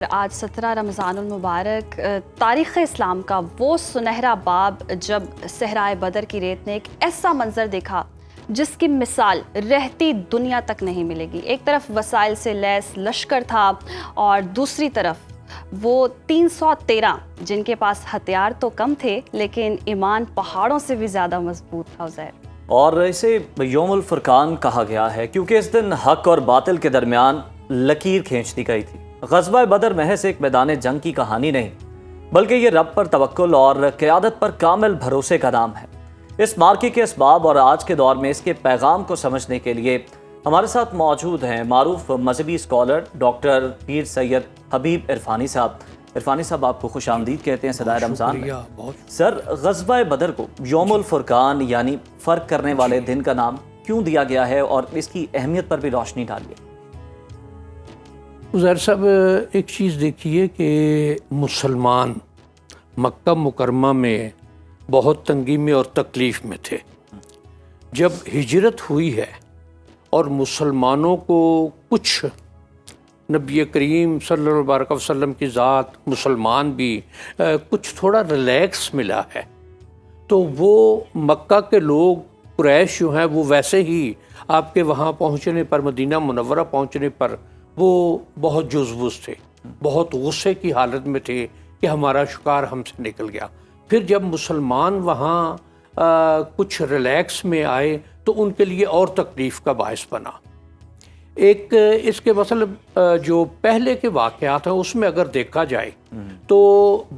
آج 17 رمضان المبارک تاریخ اسلام کا وہ سنہرا باب جب صحرائے بدر کی ریت نے ایک ایسا منظر دیکھا جس کی مثال رہتی دنیا تک نہیں ملے گی۔ ایک طرف وسائل سے لیس لشکر تھا اور دوسری طرف وہ 313 جن کے پاس ہتھیار تو کم تھے لیکن ایمان پہاڑوں سے بھی زیادہ مضبوط تھا۔ عزیر اور اسے یوم الفرقان کہا گیا ہے کیونکہ اس دن حق اور باطل کے درمیان لکیر کھینچ دی گئی تھی۔ غزوہ بدر محض ایک میدان جنگ کی کہانی نہیں بلکہ یہ رب پر توکل اور قیادت پر کامل بھروسے کا نام ہے۔ اس مارکے کے اسباب اور آج کے دور میں اس کے پیغام کو سمجھنے کے لیے ہمارے ساتھ موجود ہیں معروف مذہبی اسکالر ڈاکٹر پیر سید حبیب عرفانی صاحب۔ عرفانی صاحب آپ کو خوش آمدید کہتے ہیں صدائے رمضان میں۔ سر، غزوہ بدر کو یوم الفرقان یعنی فرق کرنے والے دن کا نام کیوں دیا گیا ہے اور اس کی اہمیت پر بھی روشنی ڈالیے۔ عزیر صاحب، ایک چیز دیکھیے کہ مسلمان مکہ مکرمہ میں بہت تنگی میں اور تکلیف میں تھے۔ جب ہجرت ہوئی ہے اور مسلمانوں کو کچھ نبی کریم صلی اللہ علیہ وسلم کی ذات مسلمان بھی کچھ تھوڑا ریلیکس ملا ہے، تو وہ مکہ کے لوگ قریش جو ہیں وہ ویسے ہی آپ کے وہاں پہنچنے پر، مدینہ منورہ پہنچنے پر وہ بہت جزبوز تھے، بہت غصے کی حالت میں تھے کہ ہمارا شکار ہم سے نکل گیا۔ پھر جب مسلمان وہاں کچھ ریلیکس میں آئے تو ان کے لیے اور تکلیف کا باعث بنا۔ ایک اس کے مطلب جو پہلے کے واقعات ہیں اس میں اگر دیکھا جائے تو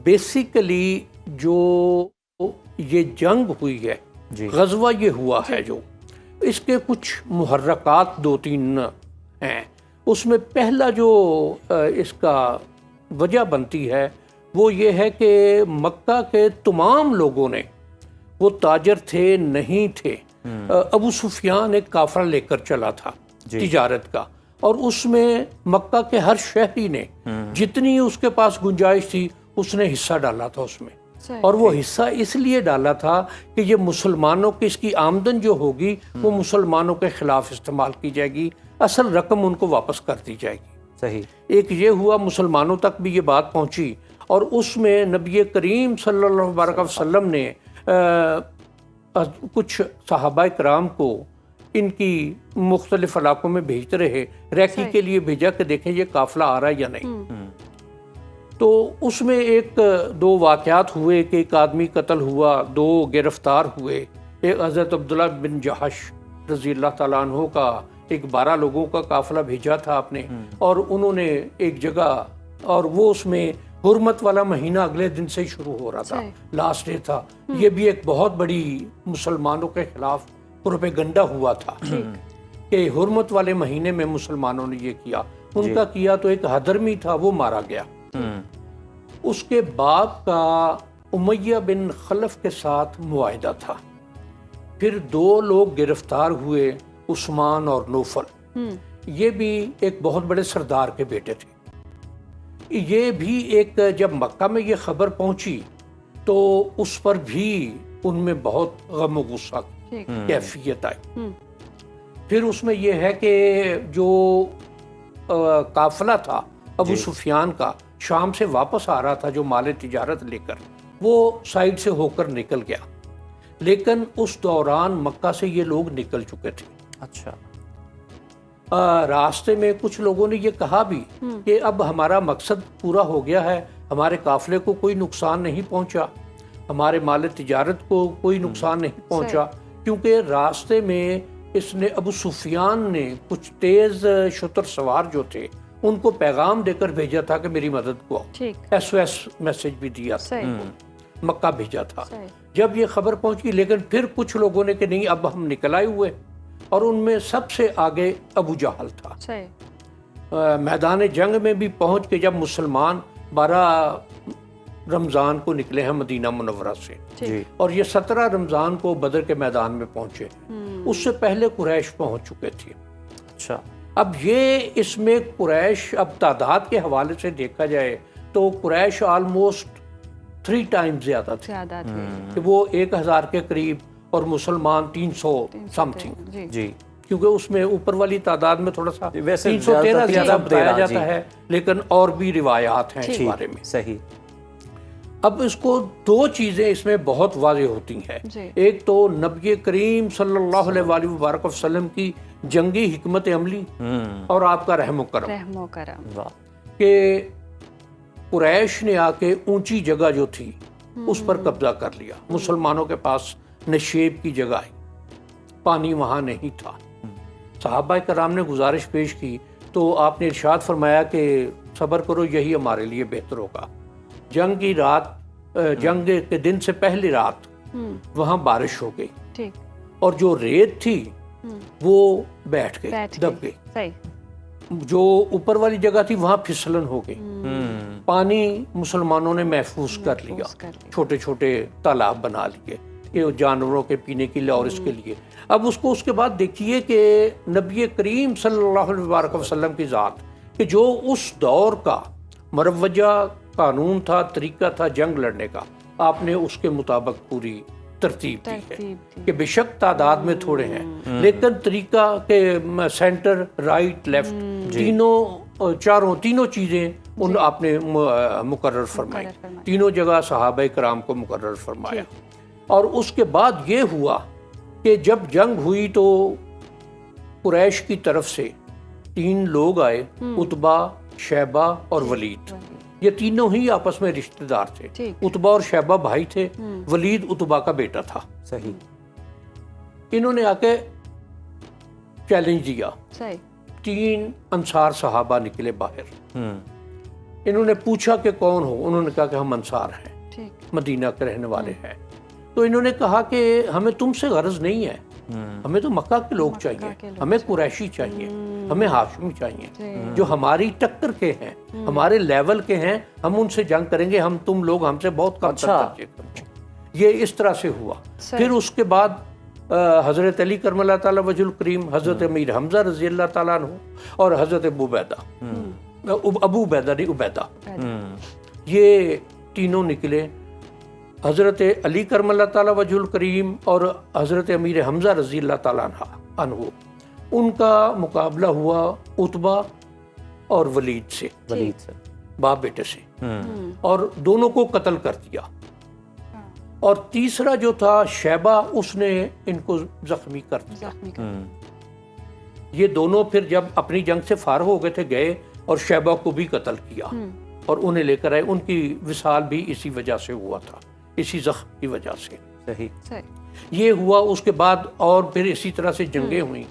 بیسیکلی جو یہ جنگ ہوئی ہے، غزوہ یہ ہوا ہے، جو اس کے کچھ محرکات دو تین ہیں۔ اس میں پہلا جو اس کا وجہ بنتی ہے وہ یہ ہے کہ مکہ کے تمام لوگوں نے، وہ تاجر تھے نہیں تھے، ابو سفیان ایک قافلہ لے کر چلا تھا تجارت کا، اور اس میں مکہ کے ہر شہری نے جتنی اس کے پاس گنجائش تھی اس نے حصہ ڈالا تھا اس میں، اور وہ حصہ اس لیے ڈالا تھا کہ یہ مسلمانوں کی اس کی آمدن جو ہوگی وہ مسلمانوں کے خلاف استعمال کی جائے گی، اصل رقم ان کو واپس کر دی جائے گی۔ صحیح۔ ایک یہ ہوا، مسلمانوں تک بھی یہ بات پہنچی، اور اس میں نبی کریم صلی اللہ علیہ وسلم نے کچھ صحابہ کرام کو ان کی مختلف علاقوں میں بھیجتے رہے، ریکی کے لیے بھیجا کہ دیکھیں یہ قافلہ آ رہا ہے یا نہیں۔ تو اس میں ایک دو واقعات ہوئے کہ ایک آدمی قتل ہوا، دو گرفتار ہوئے۔ ایک حضرت عبداللہ بن جہش رضی اللہ تعالیٰ عنہ کا ایک 12 لوگوں کا قافلہ بھیجا تھا آپ نے، اور انہوں نے ایک جگہ، اور وہ اس میں حرمت والا مہینہ اگلے دن سے ہی شروع ہو رہا تھا، لاسٹ ڈے تھا۔ یہ بھی ایک بہت بڑی مسلمانوں کے خلاف پروپیگنڈا ہوا تھا کہ حرمت والے مہینے میں مسلمانوں نے یہ کیا۔ ان کا کیا تو ایک حضرمی تھا، وہ مارا گیا۔ اس کے بعد کا امیہ بن خلف کے ساتھ معاہدہ تھا۔ پھر 2 لوگ گرفتار ہوئے، عثمان اور نوفل، یہ بھی ایک بہت بڑے سردار کے بیٹے تھے۔ یہ بھی ایک، جب مکہ میں یہ خبر پہنچی تو اس پر بھی ان میں بہت غم و غصہ کیفیت آئی۔ پھر اس میں یہ ہے کہ جو قافلہ تھا ابو سفیان کا، شام سے واپس آ رہا تھا جو مال تجارت لے کر، وہ سائیڈ سے ہو کر نکل گیا، لیکن اس دوران مکہ سے یہ لوگ نکل چکے تھے۔ اچھا۔ راستے میں کچھ لوگوں نے یہ کہا بھی کہ اب ہمارا مقصد پورا ہو گیا ہے، ہمارے قافلے کو کوئی نقصان نہیں پہنچا، ہمارے مال تجارت کو کوئی نقصان نہیں پہنچا، کیونکہ راستے میں اس نے، ابو سفیان نے، کچھ تیز شتر سوار جو تھے ان کو پیغام دے کر بھیجا تھا کہ میری مدد کو آؤ، SOS میسج بھی دیا تھا، مکہ بھیجا تھا۔ جب یہ خبر پہنچی، لیکن پھر کچھ لوگوں نے کہ نہیں اب ہم نکل آئے ہوئے، اور ان میں سب سے آگے ابو جہل تھا۔ میدان جنگ میں بھی پہنچ کے جب مسلمان 12 رمضان کو نکلے ہیں مدینہ منورہ سے، اور یہ 17 رمضان کو بدر کے میدان میں پہنچے، اس سے پہلے قریش پہنچ چکے تھے۔ اچھا۔ اب یہ اس میں قریش، اب تعداد کے حوالے سے دیکھا جائے تو قریش آلموسٹ 3 ٹائم زیادہ تھے، کہ وہ 1000 کے قریب، اور مسلمان 300 سم تھنگ، جی، کیونکہ اس میں اوپر والی تعداد میں تھوڑا سا ویسے 313 زیادہ بتایا جی۔ جاتا ہے، لیکن اور بھی روایات ہیں اس بارے میں۔ صحیح۔ اب اس کو دو چیزیں اس میں بہت واضح ہوتی ہیں، جی۔ ایک تو نبی کریم صلی اللہ علیہ وآلہ وبارک وسلم کی جنگی حکمت عملی اور آپ کا رحم و کرم، رحم و کرم، واہ، کہ قریش نے آ کے اونچی جگہ جو تھی اس پر قبضہ کر لیا۔ مسلمانوں کے پاس نشیب کی جگہ ہے، پانی وہاں نہیں تھا۔ صحابہ کرام نے گزارش پیش کی تو آپ نے ارشاد فرمایا کہ صبر کرو، یہی ہمارے لیے بہتر ہوگا۔ جنگ کی رات، جنگ کے دن سے پہلی رات وہاں بارش ہو گئی، ٹھیک، اور جو ریت تھی وہ بیٹھ گئی، دب گئی۔ صحیح، جو اوپر والی جگہ تھی وہاں پھسلن ہو گئی، پانی مسلمانوں نے محفوظ کر لیا، چھوٹے چھوٹے تالاب بنا لیے کہ جانوروں کے پینے کے لیے اور اس کے لیے۔ اب اس کے بعد دیکھیے کہ نبی کریم صلی اللہ علیہ وآلہ وسلم کی ذات، کہ جو اس دور کا مروجہ قانون تھا، طریقہ تھا جنگ لڑنے کا، آپ نے اس کے مطابق پوری ترتیب دی ہے کہ بے شک تعداد میں تھوڑے ہیں، لیکن طریقہ کے سینٹر، رائٹ، لیفٹ، تینوں چیزیں ان آپ نے مقرر فرمائی، تینوں جگہ صحابہ کرام کو مقرر فرمایا۔ اور اس کے بعد یہ ہوا کہ جب جنگ ہوئی تو قریش کی طرف سے 3 لوگ آئے، عتبہ، شیبہ اور ولید۔ یہ تینوں ہی آپس میں رشتہ دار تھے۔ عتبہ اور شیبہ بھائی تھے، ولید عتبہ کا بیٹا تھا۔ صحیح۔ انہوں نے آ کے چیلنج دیا، صحیح، 3 انصار صحابہ نکلے باہر، انہوں نے پوچھا کہ کون ہو؟ انہوں نے کہا کہ ہم انصار ہیں، ٹھیک، مدینہ کے رہنے والے ہیں۔ تو انہوں نے کہا کہ ہمیں تم سے غرض نہیں ہے، ہمیں تو مکہ کے لوگ چاہیے، ہمیں قریشی چاہیے، ہمیں ہاشمی چاہیے، جو ہماری ٹکر کے ہیں، ہمارے لیول کے ہیں، ہم ان سے جنگ کریں گے، تم لوگ ہم سے بہت کم تر۔ یہ اس طرح سے ہوا۔ پھر اس کے بعد حضرت علی کرم اللہ تعالیٰ وجہ الکریم، حضرت امیر حمزہ رضی اللہ تعالیٰ عنہ اور حضرت ابو عبیدہ نہیں عبیدہ، یہ تینوں نکلے۔ حضرت علی کرم اللہ تعالیٰ وجہ الکریم اور حضرت امیر حمزہ رضی اللہ تعالیٰ عنہ، ان کا مقابلہ ہوا عتبہ اور ولید سے، باپ بیٹے سے، اور دونوں کو قتل کر دیا۔ اور تیسرا جو تھا شیبہ، اس نے ان کو زخمی کر دیا۔ یہ دونوں پھر جب اپنی جنگ سے فارغ ہو گئے تھے، گئے اور شیبہ کو بھی قتل کیا اور انہیں لے کر آئے۔ ان کی وصال بھی اسی وجہ سے ہوا تھا، اسی زخم کی وجہ سے۔ صحیح۔ یہ ہوا۔ اس کے بعد اور پھر اسی طرح سے جنگیں ہوئیں،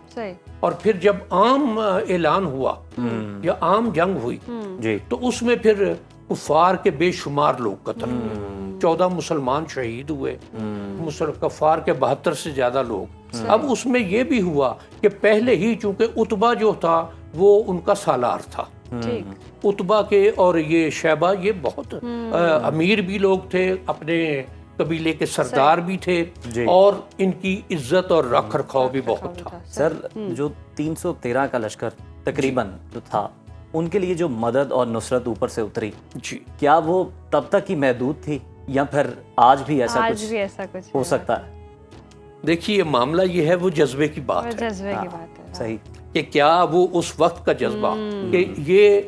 اور پھر جب عام اعلان ہوا یا عام جنگ ہوئی جی، تو اس میں پھر کفار کے بے شمار لوگ قتل ہوئے، 14 مسلمان شہید ہوئے، کفار کے 72 سے زیادہ لوگ۔ اب اس میں یہ بھی ہوا کہ پہلے ہی چونکہ عتبہ جو تھا وہ ان کا سالار تھا، عتبہ کے اور یہ شیبہ یہ بہت امیر بھی لوگ تھے، اپنے قبیلے کے سردار بھی تھے، اور ان کی عزت اور رکھ رکھاؤ بھی بہت تھا۔ سر جو 313 کا لشکر تقریباً جو تھا، ان کے لیے جو مدد اور نصرت اوپر سے اتری، جی، کیا وہ تب تک ہی محدود تھی یا پھر آج بھی ایسا کچھ ہو سکتا ہے؟ دیکھیے معاملہ یہ ہے، وہ جذبے کی بات ہے، صحیح، کہ کیا وہ اس وقت کا جذبہ کہ یہ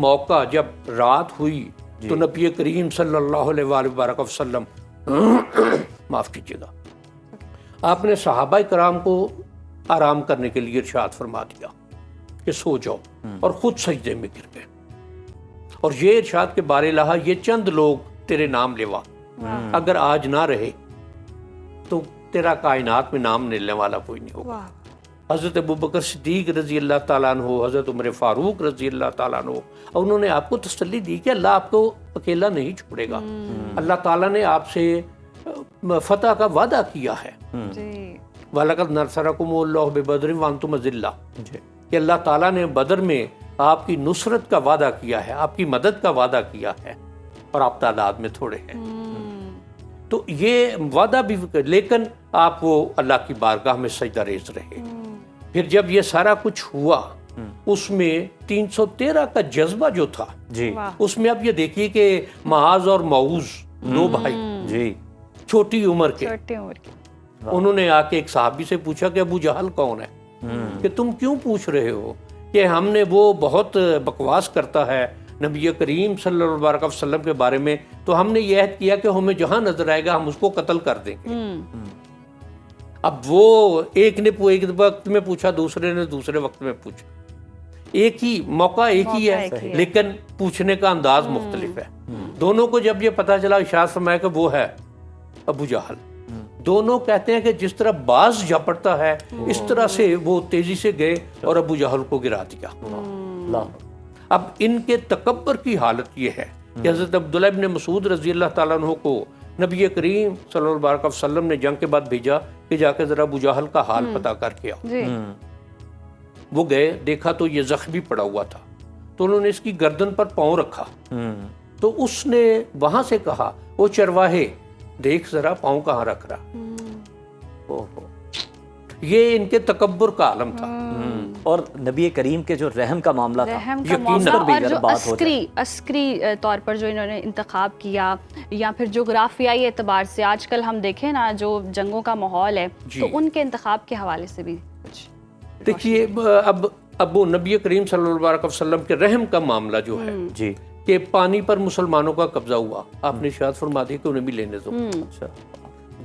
موقع جب رات ہوئی تو نبی کریم صلی اللہ علیہ وآلہ وسلم معاف کیجیے گا، آپ نے صحابہ کرام کو آرام کرنے کے لیے ارشاد فرما دیا کہ سو جاؤ، اور خود سجدے میں گر گئے، اور یہ ارشاد کے بارے لہا، یہ چند لوگ تیرے نام لیوا، اگر آج نہ رہے تو تیرا کائنات میں نام لینے والا کوئی نہیں ہوگا۔ حضرت ابوبکر صدیق رضی اللہ تعالیٰ عنہ، حضرت عمر فاروق رضی اللہ تعالیٰ عنہ، اور انہوں نے آپ کو تسلی دی کہ اللہ آپ کو اکیلا نہیں چھوڑے گا، اللہ تعالیٰ نے آپ سے فتح کا وعدہ کیا ہے، وَلَقَدْ نَصَرَكُمُ اللَّهُ بِبَدْرٍ وَأَنْتُمْ أَذِلَّةٌ، کہ اللہ تعالیٰ نے بدر میں آپ کی نصرت کا وعدہ کیا ہے، آپ کی مدد کا وعدہ کیا ہے، اور آپ تعداد میں تھوڑے ہیں۔ تو یہ وعدہ بھی، لیکن آپ وہ اللہ کی بارگاہ میں سجدہ ریز رہے۔ پھر جب یہ سارا کچھ ہوا، اس میں 313 کا جذبہ جو تھا، جی، اس میں اب یہ دیکھیے کہ معاذ اور معوذ 2 بھائی، جی، چھوٹی عمر کے، انہوں نے آ کے ایک صحابی سے پوچھا کہ ابو جہل کون ہے؟ کہ تم کیوں پوچھ رہے ہو کہ ہم نے وہ بہت بکواس کرتا ہے نبی کریم صلی اللہ علیہ وسلم کے بارے میں، تو ہم نے یہ عہد کیا کہ ہمیں جہاں نظر آئے گا ہم اس کو قتل کر دیں گے۔ اب وہ ایک نے ایک وقت میں پوچھا، دوسرے نے دوسرے وقت میں پوچھا، ایک ہی موقع ایک ہی ہے لیکن پوچھنے کا انداز مختلف ہے۔ دونوں کو جب یہ پتہ چلا، ارشاد فرمایا کہ وہ ہے ابو جہل، دونوں کہتے ہیں کہ جس طرح باز جھپٹتا ہے اس طرح سے وہ تیزی سے گئے اور ابو جہل کو گرا دیا۔ اب ان کے تکبر کی حالت یہ ہے کہ حضرت عبداللہ ابن مسعود رضی اللہ تعالیٰ عنہ کو نبی کریم صلی اللہ علیہ وسلم نے جنگ کے بعد بھیجا کہ جا کے ذرا ابو جہل کا حال پتہ کر کے آؤ۔ وہ گئے، دیکھا تو یہ زخمی پڑا ہوا تھا، تو انہوں نے اس کی گردن پر پاؤں رکھا، تو اس نے وہاں سے کہا، وہ چرواہے دیکھ ذرا پاؤں کہاں رکھ رہا۔ یہ ان کے تکبر کا عالم تھا۔ اور نبی کریم کے جو رحم کا معاملہ تھا، رحم کا معاملہ، اور جو عسکری طور پر جو انہوں نے انتخاب کیا، یا پھر جغرافیائی اعتبار سے آج کل ہم دیکھیں نا جو جنگوں کا ماحول ہے، تو ان کے انتخاب کے حوالے سے بھی کچھ دیکھیے۔ اب وہ نبی کریم صلی اللہ علیہ وسلم کے رحم کا معاملہ جو ہے جی، کہ پانی پر مسلمانوں کا قبضہ ہوا، آپ نے ارشاد فرما دیا کہ انہیں بھی لینے دو۔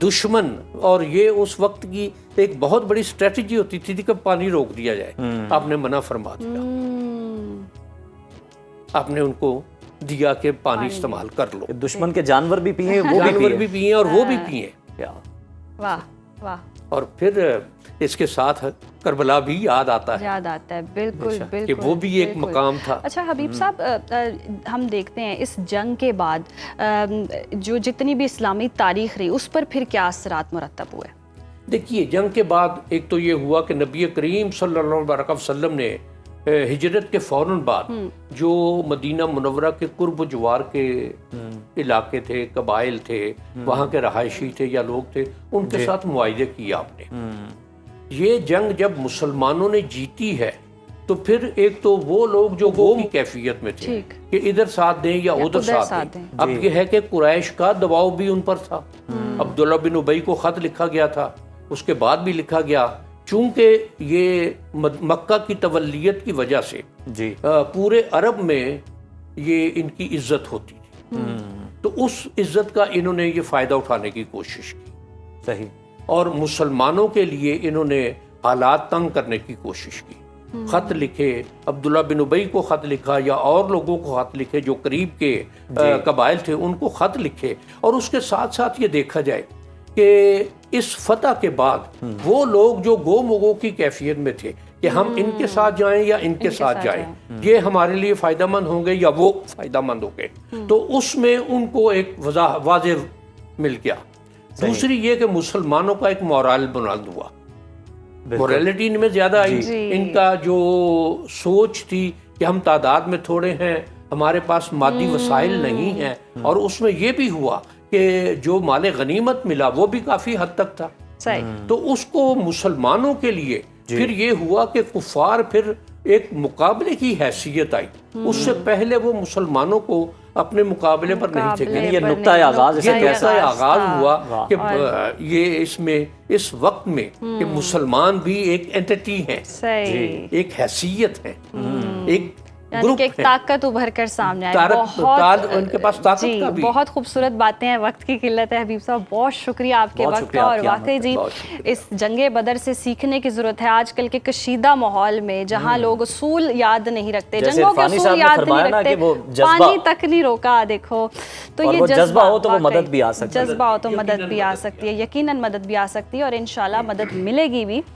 دشمن، اور یہ اس وقت کی ایک بہت بڑی اسٹریٹجی ہوتی تھی کہ پانی روک دیا جائے، آپ نے منع فرما دیا، آپ نے ان کو دیا کہ پانی استعمال کر لو۔ دشمن کے جانور بھی پیئیں، وہ جانور بھی پئیں اور وہ بھی پئیں۔ واہ واہ۔ اور پھر اس کے ساتھ کربلا بھی یاد آتا ہے، یاد آتا ہے، بالکل بالکل، کہ وہ بھی ایک مقام تھا۔ اچھا حبیب صاحب، ہم دیکھتے ہیں اس جنگ کے بعد جو جتنی بھی اسلامی تاریخ رہی اس پر پھر کیا اثرات مرتب ہوئے؟ دیکھیے، جنگ کے بعد ایک تو یہ ہوا کہ نبی کریم صلی اللہ علیہ وسلم نے ہجرت کے فوراً بعد جو مدینہ منورہ کے قرب و جوار کے علاقے تھے، قبائل تھے، وہاں کے رہائشی تھے یا لوگ تھے، ان کے ساتھ معاہدے کیا آپ نے۔ یہ جنگ جب مسلمانوں نے جیتی ہے تو پھر ایک تو وہ لوگ جو گو کی کیفیت میں تھے کہ ادھر ساتھ دیں یا ادھر ساتھ دیں، اب یہ ہے کہ قریش کا دباؤ بھی ان پر تھا۔ عبداللہ بن ابی کو خط لکھا گیا تھا، اس کے بعد بھی لکھا گیا، چونکہ یہ مکہ کی تولیت کی وجہ سے پورے عرب میں یہ ان کی عزت ہوتی تھی، تو اس عزت کا انہوں نے یہ فائدہ اٹھانے کی کوشش کی، صحیح، اور مسلمانوں کے لیے انہوں نے حالات تنگ کرنے کی کوشش کی۔ خط لکھے، عبداللہ بن ابی کو خط لکھا یا اور لوگوں کو خط لکھے جو قریب کے قبائل تھے، ان کو خط لکھے، اور اس کے ساتھ ساتھ یہ دیکھا جائے کہ اس فتح کے بعد وہ لوگ جو گو مگو کی کیفیت میں تھے کہ ہم ان کے ساتھ جائیں یا ان کے ساتھ جائیں، یہ ہمارے لیے فائدہ مند ہوں گے یا وہ فائدہ مند ہوں گے، تو اس میں ان کو ایک واضح مل گیا۔ دوسری یہ کہ مسلمانوں کا ایک مورال بلند ہوا، موریلٹی ان میں زیادہ آئی، ان کا جو سوچ تھی کہ ہم تعداد میں تھوڑے ہیں، ہمارے پاس مادی وسائل نہیں ہیں، اور اس میں یہ بھی ہوا کہ جو مال غنیمت ملا وہ بھی کافی حد تک تھا، تو اس کو مسلمانوں کے لیے پھر یہ ہوا کہ کفار پھر ایک مقابلے کی حیثیت آئی، اس سے پہلے وہ مسلمانوں کو اپنے مقابلے پر نہیں تھے۔ یہ نقطۂ آغاز ہوا کہ یہ اس میں اس وقت میں کہ مسلمان بھی ایک اینٹی ہیں، ایک حیثیت ہے، ایک یعنی کہ ایک طاقت ابھر کر سامنے آئے۔ ان کے پاس طاقت کا بھی بہت خوبصورت باتیں ہیں، وقت کی قلت ہے حبیب صاحب، بہت شکریہ آپ کے وقت کا، اور واقعی جی اس جنگ بدر سے سیکھنے کی ضرورت ہے آج کل کے کشیدہ ماحول میں، جہاں لوگ اصول یاد نہیں رکھتے، جنگوں کے اصول یاد نہیں رکھتے، پانی تک نہیں روکا، دیکھو تو یہ جذبہ ہو تو وہ مدد بھی آ سکتی ہے، جذبہ ہو تو مدد بھی آ سکتی ہے، یقیناً مدد بھی آ سکتی ہے، اور انشاءاللہ مدد ملے گی بھی۔